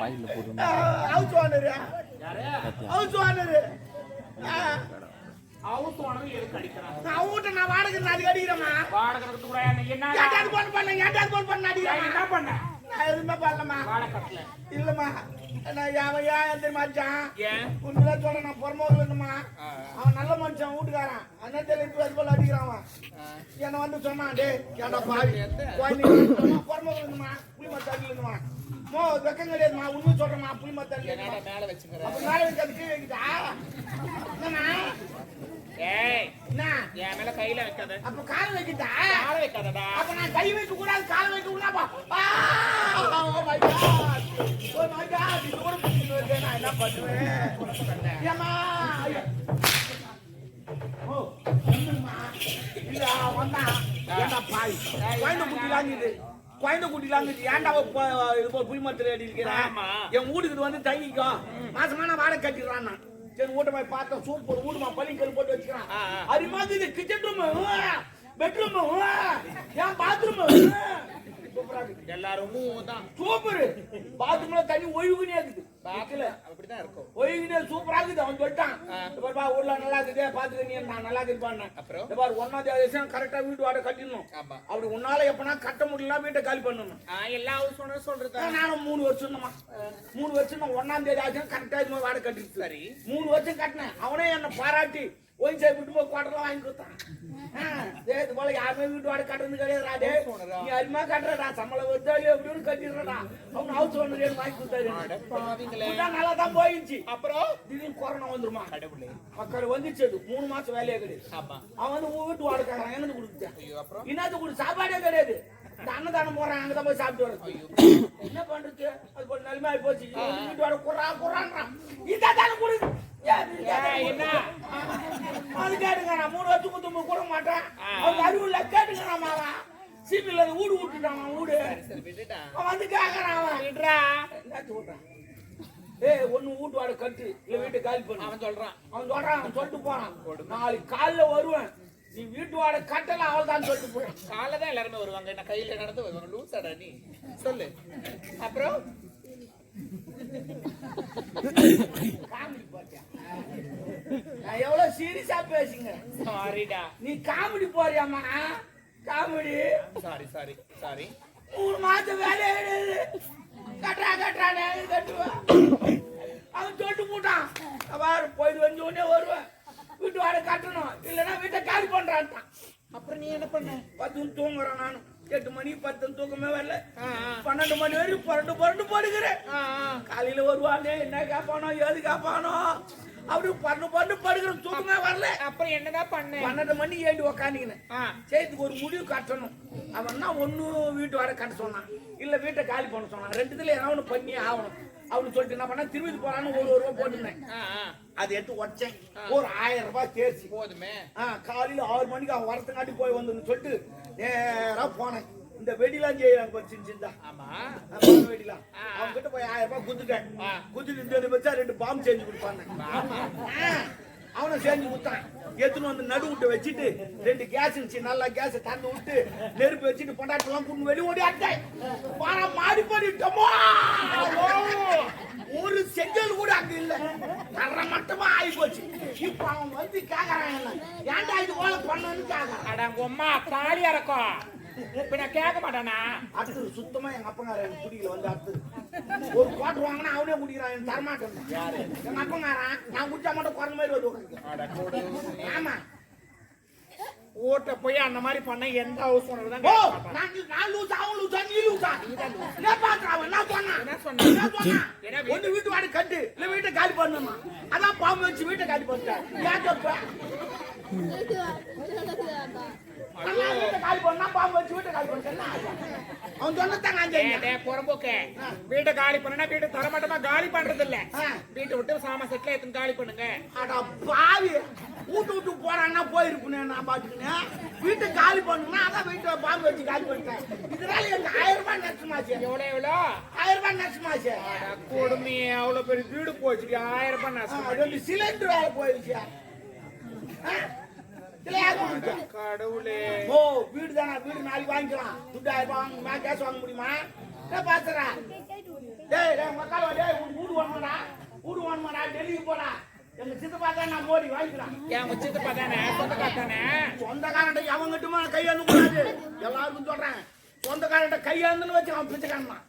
பாயில போடு house owner யாரு ஹவுஸ் ஓனர் ஹவுஸ் ஓனர் எதுக்கு அடிக்கிறான் நான் ஊட்ட நான் வாடகை நான் அடிக்கிறேமா வாடகை கொடுத்து கூட என்ன ஏன்டா போன் பண்ண அடிக்கிறேன் என்ன பண்ண நான் எதுவுமே பண்ணலமா வாடகை கட்டல இல்லம்மா நான் ஏன் தெரியுமா அடிச்சான் ஏன் உண்மையில சொல்ல நான் பொறமோகல் இருந்தம்மா அவன் நல்ல மனுஷன் வீட்டுக்காரன் அண்ணன் தெரிவித்து அது போல அடிக்கிறான் அவன் என்ன வந்து சொன்னான் டே ஏன்டா பாவி பொறமோகல் இருந்தம்மா புளி மத்தாடி இருந்தமா மோ வெக்கம் கிடையாதுமா உண்மை சொல்றேம்மா புளி மத்தாடி மேல வச்சுக்கிறேன் அப்ப மேல வச்சு அது கீழே வைக்கிட்டா என்னண்ணா ஏய் என்ன என் மேல கையில வைக்காத அப்ப கால வைக்கிட்டா கால வைக்காதடா அப்ப நான் கை வைக்க கூடாது கால வைக்க கூடாப்பா oh my God oh my God இது ஒரு புடிச்சு நான் என்ன பண்ணுவேன் ஏமா ஓ என்னம்மா இல்ல வந்தா என்ன பாய் குழந்தை குட்டிலாங்குது ஏன்டா இது போல் புளிமரத்தில் அடி இருக்கிறேன் என் வீட்டுக்கு வந்து தங்கிக்கோ மாசமா நான் வாடகை கட்டிடுறான் நான் சரி வீட்டை போய் பார்த்தேன் சூப்பர் வீடுமா பள்ளிக்கல் போட்டு வச்சுக்கிறான் அது மாதிரி இது கிச்சன் ரூம் பெட்ரூம் ஏன் பாத்ரூம் எல்லாரும் தான் சூப்பர் பாத்ரூம்ல தண்ணி ஒழுகுனே இருக்குது பாக்கல அப்படிதான் இருக்கும் ஒழுகுனே சூப்பரா இருக்குது அவன் சொல்லிட்டான் ஊர்ல நல்லா இருக்குது பாத்துக்க நீ நான் நல்லா இருக்குப்பான்னு அப்புறம் பாரு 1ஆம் தேதி கரெக்டா வீட்டு வாடகை கட்டிடணும் அப்படி உன்னால எப்பனா கட்ட முடியல வீட்டை காலி பண்ணணும் எல்லா ஹவுஸ் ஓனர் சொல்றது நானும் 3 வருஷம் 3 வருஷம் 1ஆம் தேதி ஆச்சு கரெக்டா இது வாடகை கட்டிட்டு சரி 3 வருஷம் கட்டினேன் அவனே என்ன பாராட்டி ஒயின் சாய் விட்டு போய் குவாட்டர்லாம் வாங்கி கொடுத்தான் இது போல யாருமே வீட்டு வாடகை கட்டுறது கிடையாது நீ அதிகமா கட்டுறடா சம்பளம் வருதாலி அப்படின்னு கட்டிடுறா அவன் ஹவுஸ் ஓனர் வாங்கி கொடுத்தாரு நல்லா தான் போயிடுச்சு அப்புறம் திடீர்னு கொரோனா வந்துருமா கடவுளே மக்கள் வந்துச்சு 3 மாசம் வேலையே கிடையாது அவன் வந்து வீட்டு வாடகை என்னது கொடுத்துட்டான் என்னது கொடு சாப்பாடே கிடையாது இந்த அன்னதானம் போறான் அங்கதான் போய் சாப்பிட்டு வர என்ன பண்றது அது போல நிலைமை போச்சு வீட்டு வாடகை குறான்றான் இதான் கொடுது என்ன அது கேட்டுங்க நான் 3 வருஷம் குத்து கூட மாட்டேன் அவங்க அறிவுல கேட்டுங்க மாவா சீப்பில் வீடு விட்டுட்டான் வீடு அவன் வந்து கேட்கறான் அவன் என்ன சொல்றான் ஒண்ணு வீட்டு வாடகை கட்டு இல்ல வீட்டை காலி பண்ணு அவன் சொல்லிட்டு போறான் நாளைக்கு காலைல வருவேன் நீ வீட்டு வாடகை கட்டல அவள் தான் சொல்லிட்டு போறான் காலைல தான் எல்லாருமே வருவாங்க என்ன கையில நடந்து வருவாங்க லூசாடா நீ சொல்லு அப்புறம் காமெடி பாத்தியா நான் எவ்வளவு சீரியஸா பேசுங்க சாரிடா நீ காமெடி போறியாமா காமெடி சாரி 3 மாசம் வேலையே கிடையாது கட்டுறானே கட்டுவேன் அவன் சொல்லிட்டு போட்டான் போயிட்டு வந்து உடனே வருவேன் வீட்டு வாடகை கட்டணும் இல்லைன்னா வீட்டை காலி பண்றான்ட்டான் அப்புறம் நீ என்ன பண்ண 10 தூங்குறேன் நானும் 8 மணி 10 தூக்கமே வரல 12 மணி வரைக்கும் புரண்டு படுக்கிறேன் காலையில வருவானே என்ன கேட்பானோ ஏது கேட்பானோ அப்படி பரண்டு படுக்கிறேன் தூக்கமே வரல அப்புறம் என்னதான் பண்ண 12 மணி ஏழு உக்காந்துக்கினேன் செய்துக்கு ஒரு முடிவு கட்டணும் அவன்னா ஒண்ணு வீட்டு வாடகை கட்ட சொன்னான் இல்ல வீட்டை காலி பண்ண சொன்னான் 2த்துல ஏதாவது பண்ணி ஆகணும் அவனு சொல்லிட்டு என்ன பண்ண திரும்பி போறான்னு ஒரு ரூபா போட்டுருந்தேன் அதை எடுத்து உடச்சேன் ஒரு 1000 ரூபாய் தேர்ச்சி போதுமே காலையில 6 மணிக்கு அவன் வரத்துக்காட்டி போய் வந்து சொல்லிட்டு நேரா போனேன் இந்த வெடிலாம் செய்யறாங்க சின்ன வெடிலாம் அவங்க கிட்ட போய் 1000 ரூபாய் குத்துட்டு இந்த வச்சா 2 பாம்பு செஞ்சு கொடுப்பாங்க அவனை செஞ்சு கொடுத்தான் எடுத்துன்னு வந்து நடு விட்டு வச்சுட்டு 2 கேஸ் இருந்துச்சு நல்லா கேஸ் தந்து விட்டு நெருப்பு வச்சுட்டு பொண்டாட்டெல்லாம் கூட்டு வெளியே ஓடி ஆட்டேன் மாடி பண்ணிட்டோமோ ஒரு செங்கல் கூட அங்க இல்ல தர மட்டுமா ஆகி போச்சு இப்ப அவன் வந்து கேக்குறான் ஏன்டா இது போல பண்ணு கேக்குறான் அம்மா காலியா இருக்கும் இப்ப நான் கேட்க மாட்டானா அடுத்து சுத்தமா எங்க அப்பங்கார குடிக்கல வந்து அடுத்து ஒரு குவாட்டர் வாங்கினா அவனே குடிக்கிறான் தரமாட்டேன் யாரு எங்க அப்பங்காரன் நான் குடிச்சா மட்டும் குறைஞ்ச மாதிரி வருவாங்க ஆமா ஓட்ட போய் அந்த மாதிரி பண்ண எந்த ஹவுஸ் ஓனர் தான் நான் லூசா அவன் லூசா நீ லூசா என்ன பாக்குறான் என்ன சொன்னா ஒண்ணு வீட்டு வாடகை கட்டு இல்ல வீட்டை காலி பண்ணுமா அதான் பாம்பு வச்சு வீட்டை காலி பண்ணிட்டேன் காலி பண்ணா பாம்பு வச்சு வீட்டை காலி பண்ணிட்டேன் அவன் சொன்னதாங்க புறம்போக்கே வீட்டை காலி பண்ணா வீட்டை தரமாட்டமா காலி பண்றது இல்ல வீட்டை விட்டு சாம செட்ல எத்தனை காலி பண்ணுங்க அட பாவி விட்டு போறான்னா போயிருப்பேன் நான் பாத்துக்கினேன் வீட்டை காலி பண்ணுனா அதான் வீட்டை பாம்பு வச்சு காலி பண்ணிட்டேன் இதனால எங்க 1000 ரூபாய் நஷ்டமாச்சு எவ்வளவு 1000 ரூபாய் நஷ்டமாச்சு கொடுமை அவ்வளவு பெரிய வீடு போச்சு 1000 ரூபாய் நஷ்டம் சிலிண்டர் வேலை போயிடுச்சு கடவுளே ஓ வீடு தானே வீடு நாளைக்கு வாங்கிக்கலாம் துட்டு 1000 ரூபாய் வாங்க கேஸ் வாங்க முடியுமா பாத்துறா டேய் டேய் மக்கால டேய் ஊடு வாணுமாடா டெல்லிக்கு போடா எங்க சித்தப்பா தான் நான் மோடி வாங்கிக்கிறான் என் சித்தப்பா தானே சொந்தக்காரன்ட்ட அவங்கிட்டுமா கையாந்து கூடாது எல்லாருக்கும் சொல்றேன் சொந்தக்காரன்ட்ட கையாந்துன்னு வச்சு அவன் பிச்சைக்காரன்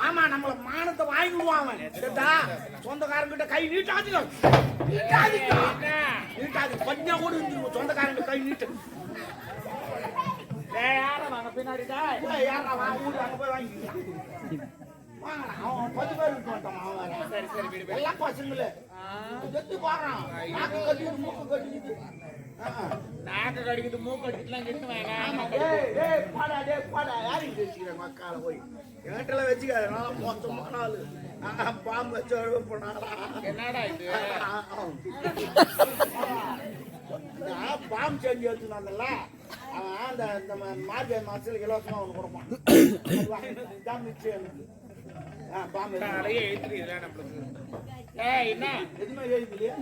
ஆமா நம்மள மானத்தை வாங்கிடுவான் அவன் சரிதா சொந்தக்காரங்கிட்ட கை நீட்டாது பஞ்சா கூட இருந்துருவோம் சொந்தக்காரங்க கை நீட்டு யாரா வாங்க பின்னாடிடா யாரா ஊரு அங்க போய் வாங்கிக்கலாம் அவன் 10 பேர் விட்டு வந்தான் அவன் சரி சரி வீடு எல்லாம் பசங்களே செத்து போறான் நாக்கு கட்டிட்டு மூக்கு கட்டிட்டு நாக்கு கடிக்குது மூக்கு கடிக்கலாம் கிட்டு பாடா யாரு பேசிக்கிற மக்கால போய் என்கிட்ட வச்சுக்காது நல்லா மொத்தமான ஆளு பாம்பு வச்சு போனாடா என்னடா இது பாம்பு செஞ்சு வச்சுருந்தாங்கல்ல அவன் அந்த மார்கழி மாசத்துல இலவசமா அவனு கொடுப்பான் நிச்சயம் பாம்பு எழுத்துறீங்களா நம்மளுக்கு என்ன எதுவுமே எழுதிலையா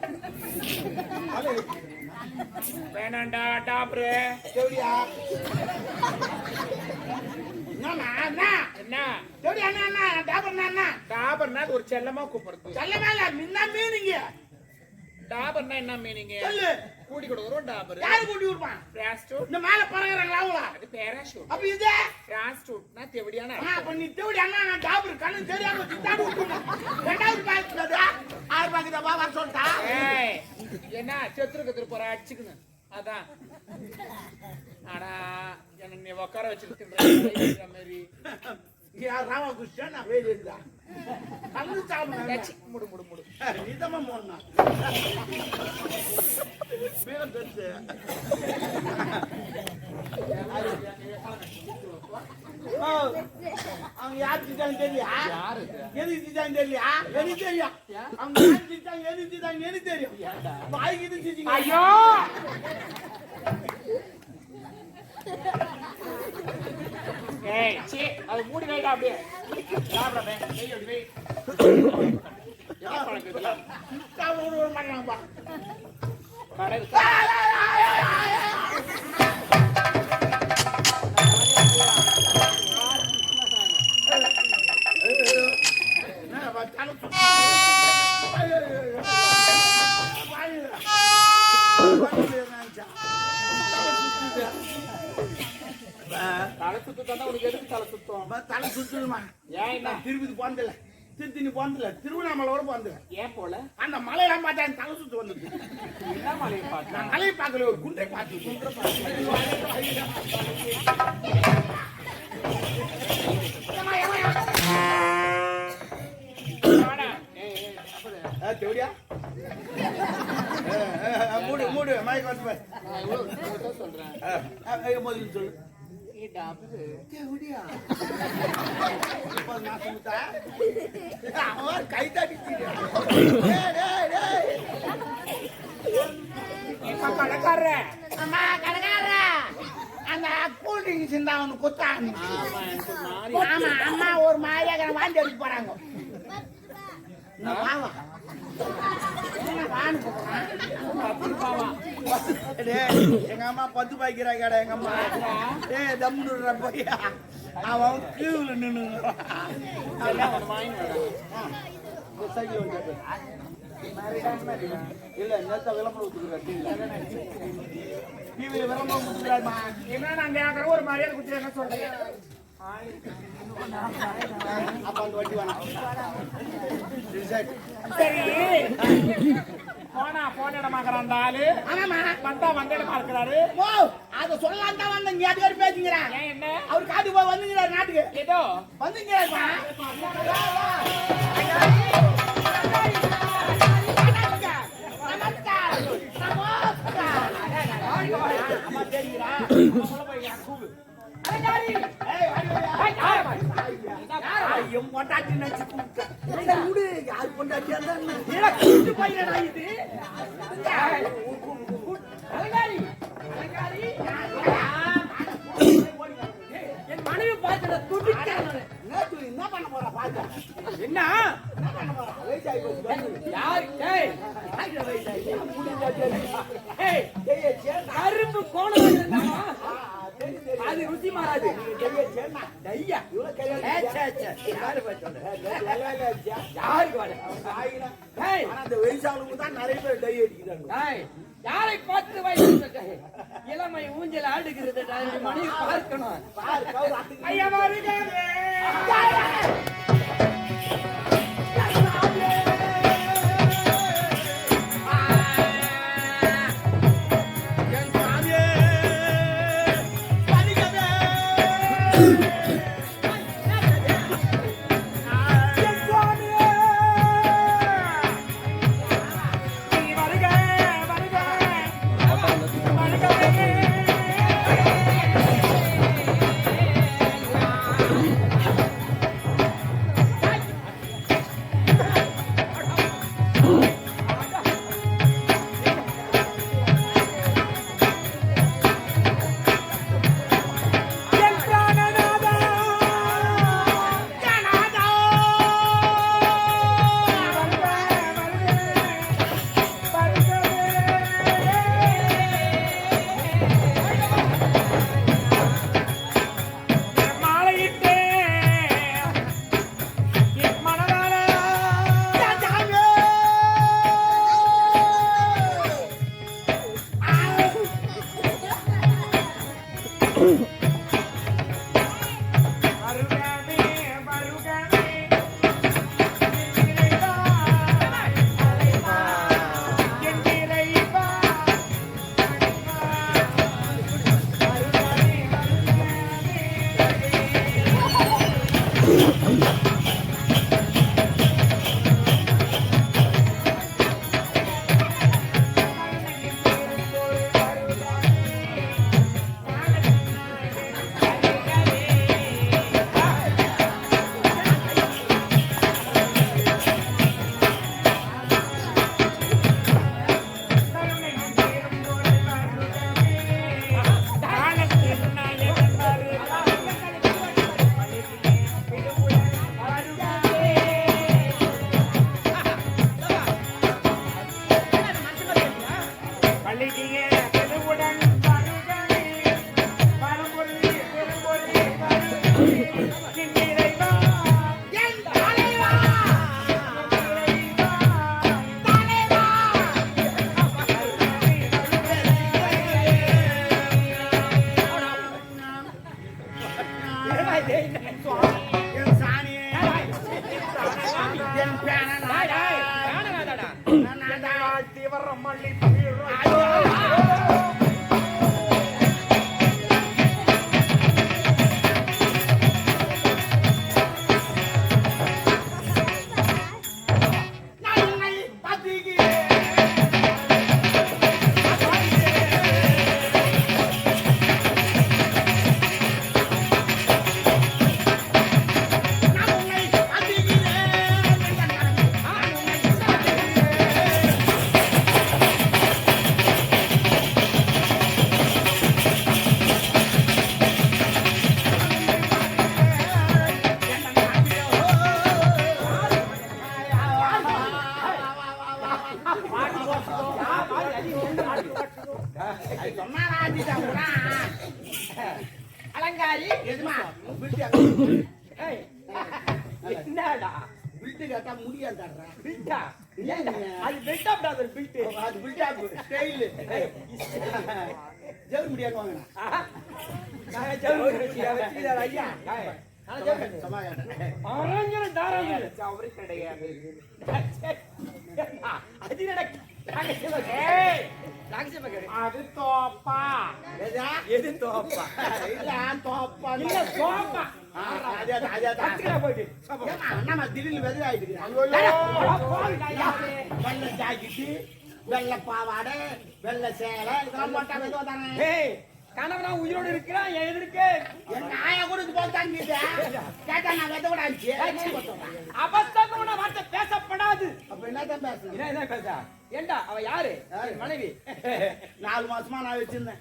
வேணாண்டா டாப்ரு எப்படியா என்ன என்ன டாபர்னா ஒரு செல்லமா கூப்பிடுறது செல்லமா முன்ன மீனிங்க டாபர்னா என்ன மீனிங்க சொல்லு கூடி கொடுக்குறோம் டாபர் யாரு கூட்டி விடுப்பான் பிராஸ்டூட் இந்த மேல பறக்குறாங்களா அவங்களா அது பேராஷூட் அப்ப இது பிராஸ்டூட்னா தெவடியான அப்ப நீ தேடி அண்ணா நான் டாபர் கண்ணு தெரியாம திட்டாடு விட்டுட்டேன் ரெண்டாவது பாக்குறது ஆறு பாக்குதா பாபா சொல்லிட்டா ஏய் என்ன செத்துருக்கு போற அடிச்சுக்கணும் அதான் ஆனா என்ன நீ உட்கார வச்சிருக்க மாதிரி யார் ராமகிருஷ்ணன் நான் வேலை இருந்தா கண்ணு சாப்பிட முடு முடு முடு நீதமா போனா பேரம் தெரிஞ்சு அவங்க யார் திட்டாங்க தெரியா எது திட்டாங்க தெரியா எனக்கு தெரியும் அவங்க யார் திட்டாங்க எது திட்டாங்க எனக்கு தெரியும் வாய்க்கு இது ஐயோ ஏய் சீ அது மூடி வைடா அப்படியே சாப்பிடவே நெய் அடி வை என்ன பழக்கம் இதெல்லாம் சாப்பிட ஒரு மாட்டாங்கப்பா கடை தலை சுத்தம் உனக்கு எதுக்கு தலை சுத்தம் தலை சுத்துமா ஏன் என்ன திருப்பதி போனதில்ல திருத்தணி போனதில்ல திருவண்ணாமலையோட போனதில்ல ஏன் போல அந்த மலையெல்லாம் பார்த்தா எனக்கு தலை சுத்து வந்தது என்ன மலையை பார்த்து நான் மலையை பார்க்கல ஒரு குன்றை பார்த்து தேவடியா மூடு மூடு மயக்க வந்து சொல்றேன் முதல்ல சொல்லு கை தட்டி கடைக்காரர அம்மா கடைக்காரர அந்த கூல் ட்ரிங்க்ஸ் இருந்தா அவனு குத்தான் ஆமா அம்மா ஒரு மாதிரியாக வாந்தி எடுக்க போறாங்க எங்க அம்மா 10 பாய்க்கிறா கடை எங்க அம்மா தம்முடுற பையா அவன் கீழே நின்று இல்ல நேத்த விளம்பரம் ஊத்துக்கிறேன் டிவியில விளம்பரம் ஊத்துக்கிறாருமா என்ன நான் கேட்கற ஒரு மரியாதை குத்தி என்ன சொல்றேன் அப்ப அந்த வட்டி வேணாம் சரி போன இடமாக்குற அந்த ஆளு வந்தா வந்த இடமா இருக்கிறாரு அத சொல்லலாம் தான் வந்த நீ அது வரைக்கும் பேசுங்கிறான் ஏன் என்ன அவர் காட்டுக்கு போய் வந்துங்கிறாரு நாட்டுக்கு ஏதோ வந்துங்கிறாருமா பொண்டாட்டி நினைச்சு யாரு பொண்டாட்டியா பையனா இது என் மனைவி பார்த்து நேற்று என்ன பண்ண போறா பார்த்து என்ன பண்ண போறா வயசாகி யாரு வயசாகி அரும்பு கோணம் அது ருசி மாறாது. டையா யாருக்கு வாட? ஏய், அந்த வயசாளுக்கு தான் நிறைய பேர் டை அடிக்கிறாங்க. ஏய், யாரை பார்த்து வயசு இளமை ஊஞ்சல் ஆடுகிறது. மணி பார்க்கணும். ஐயா வருகிறே. அலங்காரி எதுமா என்னடா பில்ட்டு கேட்டா முடியாதாடுறா. பில்டா? அது பில்டா பிரதர் பில்ட். அது பில்டா ஸ்டைல். ஜெல் முடியாது வாங்கண்ணா. நான் ஜெல் வச்சியா ஐயா. அரஞ்சன தாராங்க அவரே கிடையாது. அது நடக்க அது தோப்பா. எது தோப்பா? இல்ல தோப்பா இல்ல சோப்பா. நம்ம திடீர்னு வெதை ஆயிட்டு வெள்ளை ஜாக்கெட்டு வெள்ளை பாவாடை வெள்ளை சேலை இதெல்லாம் போட்டா வெதுவா தானே. கணவனா உயிரோடு இருக்கிறான் என் எதிர்க்கு என் நாயை கூட இது போல தாங்க கேட்டா நான் வெத கூட ஆச்சு. அபத்தமான வார்த்தை பேசப்படாது. அப்ப என்னதான் பேசுறேன்? என்ன பேச? ஏண்டா அவ யாரு? மனைவி. 4 மாசமா நான் வச்சிருந்தேன்.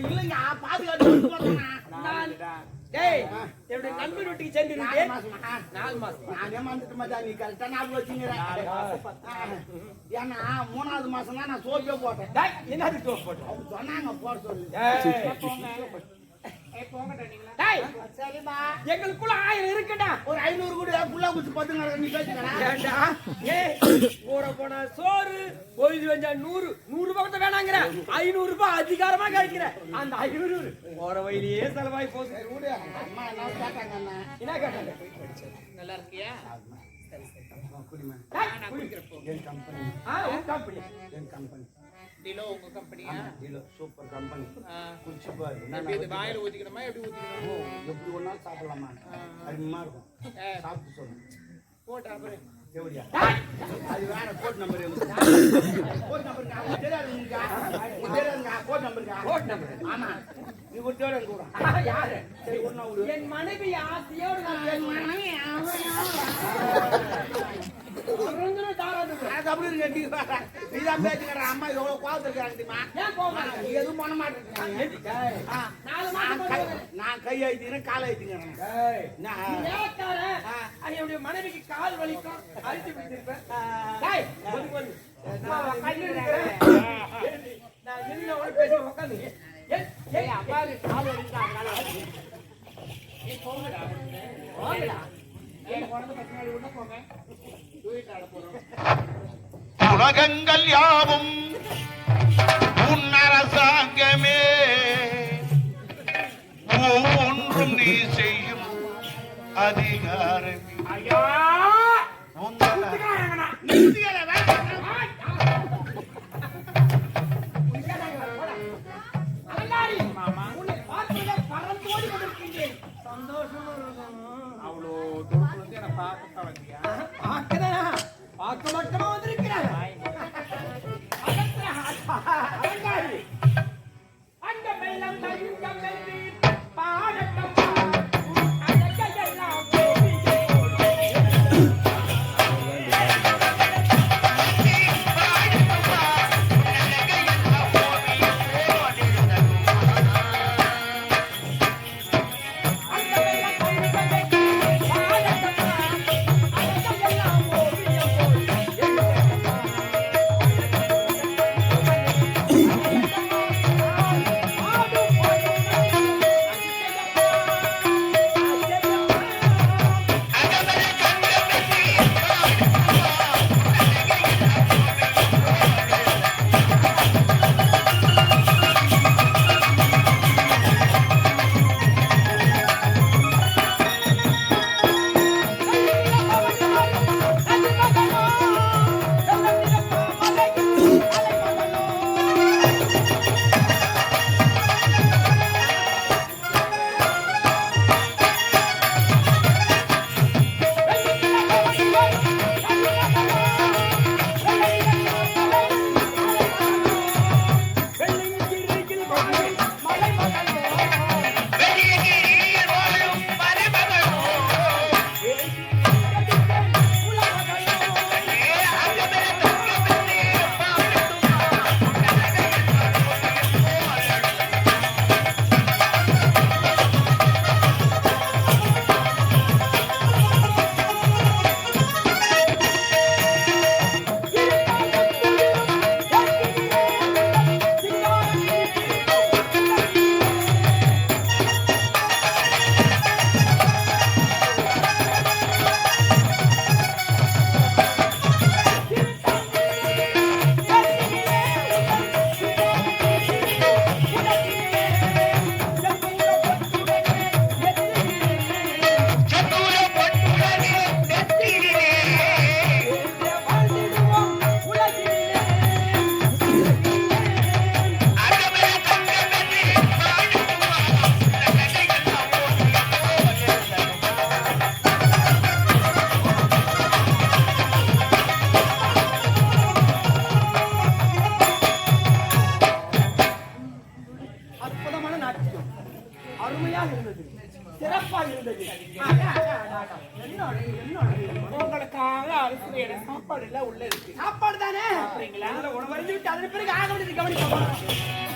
இல்லைங்க பாதுகாத்து. டேய் என்னுடைய நண்பர் வீட்டுக்கு சென்று 4 மாசமா 4 மாசம் நானே வந்துட்டு மச்சா நீ கரெக்டா ஞாபகம் வச்சுங்கிறேன். ஏன்னா 3வது மாசம் தான் நான் சோப்பே போட்டேன். என்னது சோப் போட்டேன்? அவங்க சொன்னாங்க போட சொல்லி. டேய், சரிம்மா. எங்களுக்குள்ள 1000 இருக்குடா. ஒரு 500 கூட புல்லா குச்சி பத்துங்க நீ பேசுங்கடா. ஏண்டா? ஏய், போனா சோறு பொழுது வெஞ்சா 100 ரூபாய் கூட வேணாங்கிற. 500 ரூபாய் அதிகாரமா கிடைக்கிற. அந்த 500 போற வழியிலேயே செலவாய் போகுது. அம்மா என்ன கேட்டாங்க அண்ணா? என்ன கேட்டாங்க? நல்லா இருக்கியா? குடிமா. டேய், நான் குடிக்கிறப்போ. என் கம்பெனி. உன் கம்பெனி. என் கம்பெனி. டிலோ உங்க கம்பெனியா? இல்ல சூப்பர் கம்பெனி. ஆ. குடிச்சு பாரு. எப்படி இது வாயில ஊத்திக்கணுமா எப்படி ஊத்திக்கணும்? எப்படி ஒண்ணா சாப்பிடலாமா? அருமையா இருக்கும். சாப்பிட்டு சொல்லு. போட்டு அப்புறம் எப்படியா? அது வேற கோட் நம்பர் கோட் நம்பர் தெரியாது உங்களுக்கு தெரியாதுங்க கோட் நம்பருக்கா கோட் நம்பர். ஆமா நீ ஒரு தேவை கூட யாரு? சரி ஒண்ணா விடு என் மனைவி ஆசையோடு நான் பேசுவேன். அது அப்படி இருக்கு நீதான் பேசுங்கிற அம்மா எவ்வளவு கோவத்தில் இருக்காங்க தெரியுமா? ஏன் போக நீ எதுவும் பண்ண மாட்டேங்கிறாங்க நான் கை ஆயிட்டீங்கன்னா கால் ஆயிட்டீங்கிறேன் என்னுடைய மனைவிக்கு கால் வலிக்கும் அழிச்சு பிடிச்சிருப்பேன். நான் என்ன பேச உட்காந்து அப்பாவுக்கு கால் வலிக்கும். உலகங்கள் யாவும் உன் அரசாங்கமே ஒவ்வொன்றும் நீ செய்யும் அதிகாரமே அவ்வளோ தூரத்துல இருந்து என்ன பார்க்க வந்தியா? பார்க்க மட்டுமா வந்திருக்கிறார். அந்த மேலம் தங்கம் வெள்ளி பாடட்டம் அழகையெல்லாம் அருமையாக இருந்தது, சிறப்பாக இருந்தது. உங்களுக்காக அரிசி சாப்பாடு எல்லாம் உள்ள இருக்கு. சாப்பாடு தானே சாப்பிடுறீங்களா? உணவு அறிந்து விட்டு அதன் பிறகு ஆக வேண்டியது கவனிக்க